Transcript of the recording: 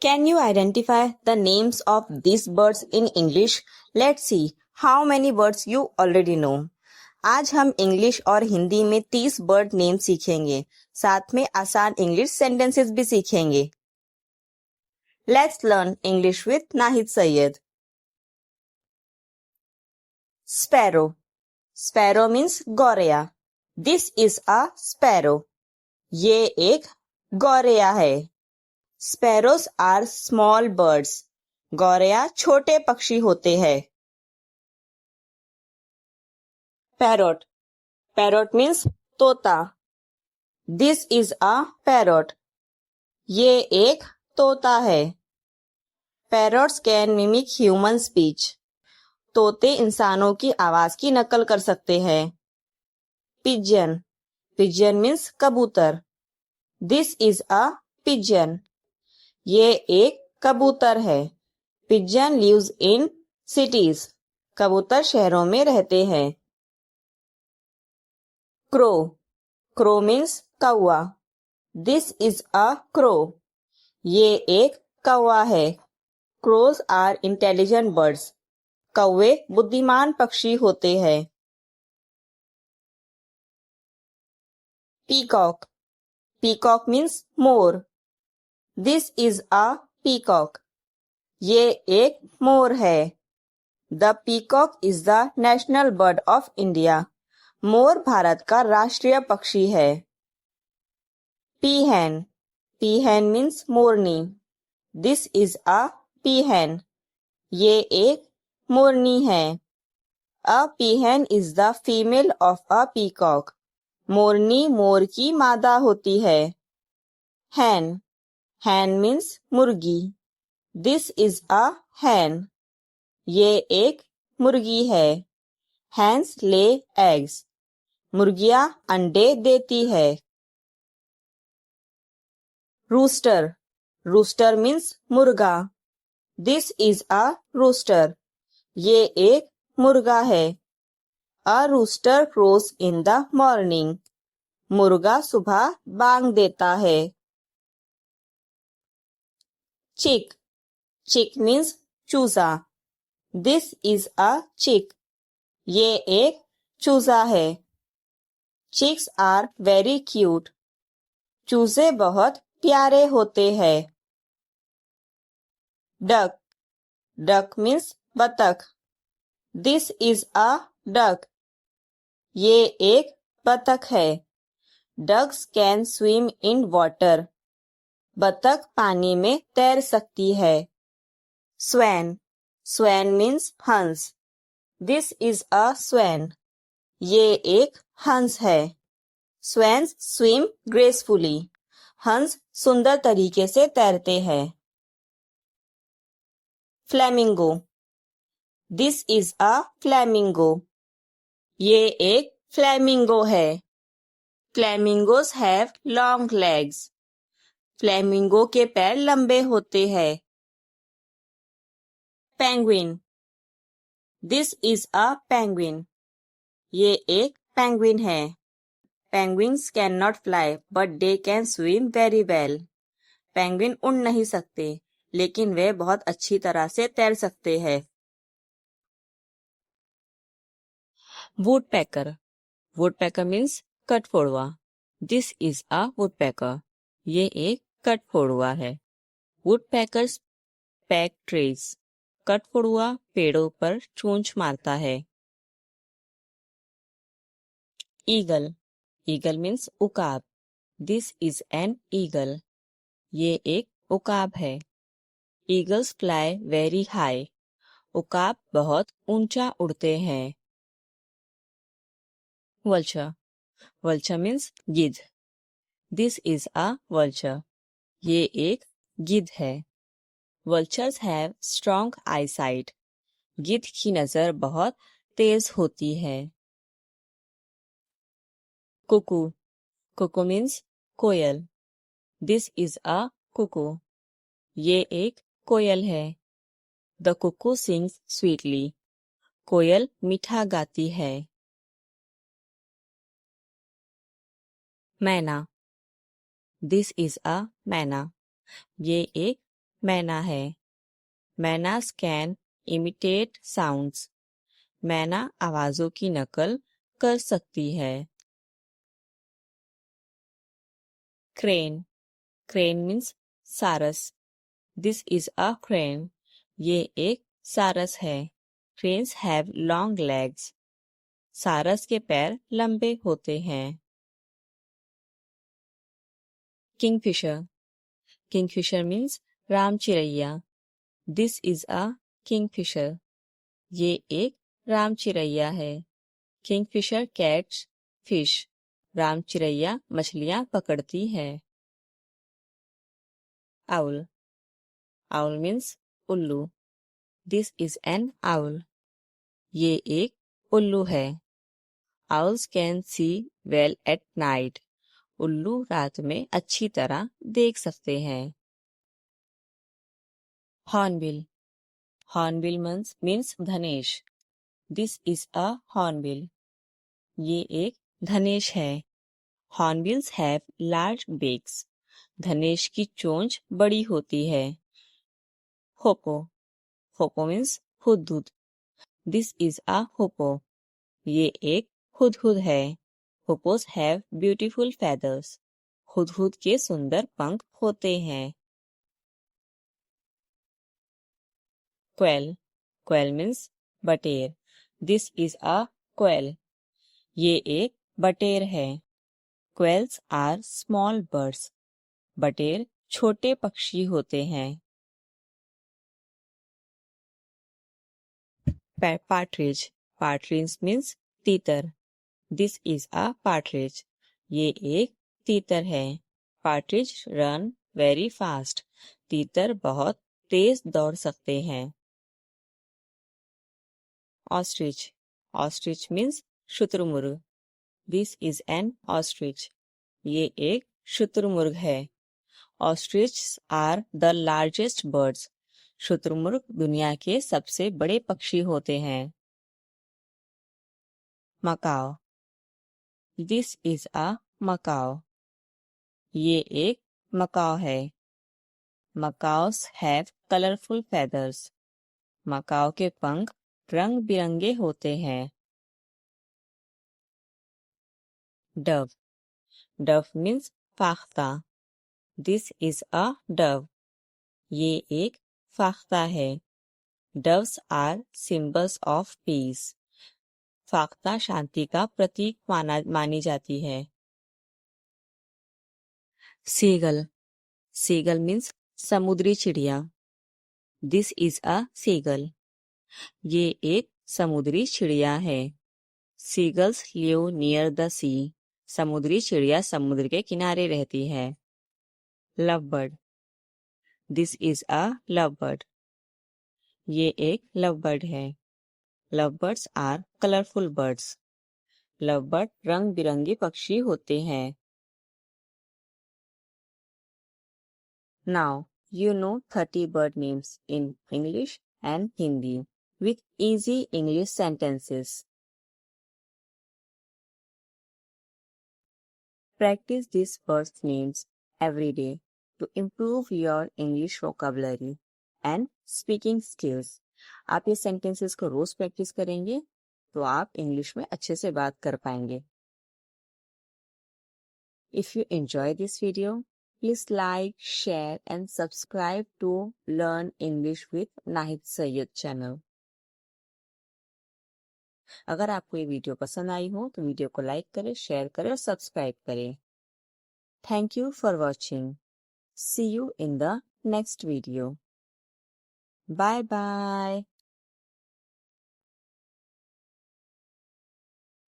Can you identify the names of these birds in English? Let's see how many words you already know. आज हम English और हिंदी में 30 bird name सीखेंगे, साथ में आसान इंग्लिश सेंटेंसेस भी सीखेंगे. Let's learn English with Nahid Sayyed. Sparrow. Sparrow means गौरैया. This is a sparrow. ये एक गौरैया है. Sparrows are small birds. गौरैया छोटे पक्षी होते हैं. Parrot. Parrot means तोता. This is a parrot. ये एक तोता है. Parrots can mimic human speech. तोते इंसानों की आवाज की नकल कर सकते हैं. Pigeon. Pigeon means कबूतर. This is a pigeon. ये एक कबूतर है. Pigeon lives in cities. कबूतर शहरों में रहते हैं. Crow. Crow means कौवा. This is a crow. ये एक कौवा है. Crows are intelligent birds. कौवे बुद्धिमान पक्षी होते हैं. Peacock. Peacock means more. This is a peacock. ये एक मोर है. The peacock is the national bird of India. मोर भारत का राष्ट्रीय पक्षी है. Peahen. Peahen means Morni. This is a peahen. ये एक मोरनी है. A peahen is the female of a peacock. मोरनी मोर की मादा होती है. Hen. Hen means मुर्गी. This is a hen. ये एक मुर्गी है. Hens lay eggs. मुर्गियां अंडे देती है. Rooster. Rooster means मुर्गा. This is a rooster. ये एक मुर्गा है. A rooster crows in the morning. मुर्गा सुबह बांग देता है. Chick. Chick means चूजा. This is a chick. ये एक चूजा है. Chicks are very cute. चूजे बहुत प्यारे होते हैं. Duck. Duck means बतख. This is a duck. ये एक बतख है. Ducks can swim in water. बतख पानी में तैर सकती है. Swan. Swan means हंस. This is a swan. ये एक हंस है. Swans swim gracefully. हंस सुंदर तरीके से तैरते हैं. Flamingo. This is a flamingo. ये एक फ्लैमिंगो है. Flamingos have long legs. Flamingo के पैर लंबे होते हैं. Penguin. This is a penguin. ये एक पेंगुइन है. Penguins cannot fly, but they can swim very well. Penguin उड़ नहीं सकते, लेकिन वे बहुत अच्छी तरह से तैर सकते हैं. Woodpecker. Woodpecker means कठफोड़वा. This is a woodpecker. ये एक कठफोड़वा है. Woodpeckers peck trees. कठफोड़वा पेड़ों पर चोंच मारता है. Eagle. Eagle means उकाब. This is an eagle. ये एक उकाब है. Eagles fly very high. उकाब बहुत ऊंचा उड़ते हैं. Vulture. Vulture means गिद्ध. This is a vulture. ये एक गिद्ध है. Vultures have strong eyesight. गिद्ध की नजर बहुत तेज होती है. Cuckoo. Cuckoo means coil. This is a cuckoo. ये एक कोयल है. The cuckoo sings sweetly. कोयल मीठा गाती है. मैना. This is a मैना. ये एक मैना है। Mynas can imitate sounds. मैना आवाजों की नकल कर सकती है। Crane. Crane means saras. This is a crane. ये एक सारस है। Cranes have long legs. सारस के पैर लंबे होते हैं। Kingfisher. Kingfisher means ram chiraiya. This is a kingfisher. ये एक राम चिरैया है। Kingfisher cats fish. राम चिरैया मछलियां पकड़ती है। Owl. Owl means ullu. This is an owl. ये एक उल्लू है। Owls can see well at night. उल्लू रात में अच्छी तरह देख सकते हैं। Hornbill. Hornbill means dhanesh. This is a hornbill. ये एक धनेश है। Hornbills have large beaks. धनेश की चोंच बड़ी होती है। Hoopoe. Hoopoe means hudhud. This is a hoopoe. ये एक हुदहुद है। Hoopoes have beautiful feathers. हुदहुद के सुंदर पंख होते हैं। Quail. Quail means bater. This is a quail. ये एक बटेर है। Quails are small birds. बटेर छोटे पक्षी होते हैं। पार्ट्रिज। पार्ट्रिज मीन्स तीतर। This is a partridge. ये एक तीतर है। Partridge run very fast. तीतर बहुत तेज दौड़ सकते हैं। ऑस्ट्रिच। ऑस्ट्रिच मीन्स शुतुरमुर्ग। This is an ostrich. ये एक शुतुरमुर्ग है। Ostrich are the largest birds. शुतुरमुर्ग दुनिया के सबसे बड़े पक्षी होते हैं। Macaw. This is a macaw. ये एक मकाओ है। Macaws have colourful feathers. Macau के पंख रंग बिरंगे होते हैं। डव। डव मीन्स फाख्ता। This is a dove. ये एक फाख्ता है। Doves are symbols of peace. फाख्ता शांति का प्रतीक मानी जाती है। सीगल। सीगल मीन्स समुद्री चिड़िया। This is a seagull. ये एक समुद्री चिड़िया है। Seagulls live near the sea. समुद्री चिड़िया समुद्र के किनारे रहती है। Love bird. This is a love bird. ये एक लव बर्ड है। Love birds are colourful birds. Love bird रंग बिरंगे पक्षी होते हैं। Now you know 30 bird names in English and Hindi with easy English sentences. Practice these bird names every day to improve your English vocabulary and speaking skills. आप ये sentences को रोज practice करेंगे तो आप इंग्लिश में अच्छे से बात कर पाएंगे। If you enjoy this video, please like, share and subscribe to Learn English with Nahid Sayyed channel. अगर आपको ये वीडियो पसंद आई हो तो वीडियो को लाइक करें, शेयर करें और सब्सक्राइब करें। Thank you for watching. See you in the next video. Bye bye.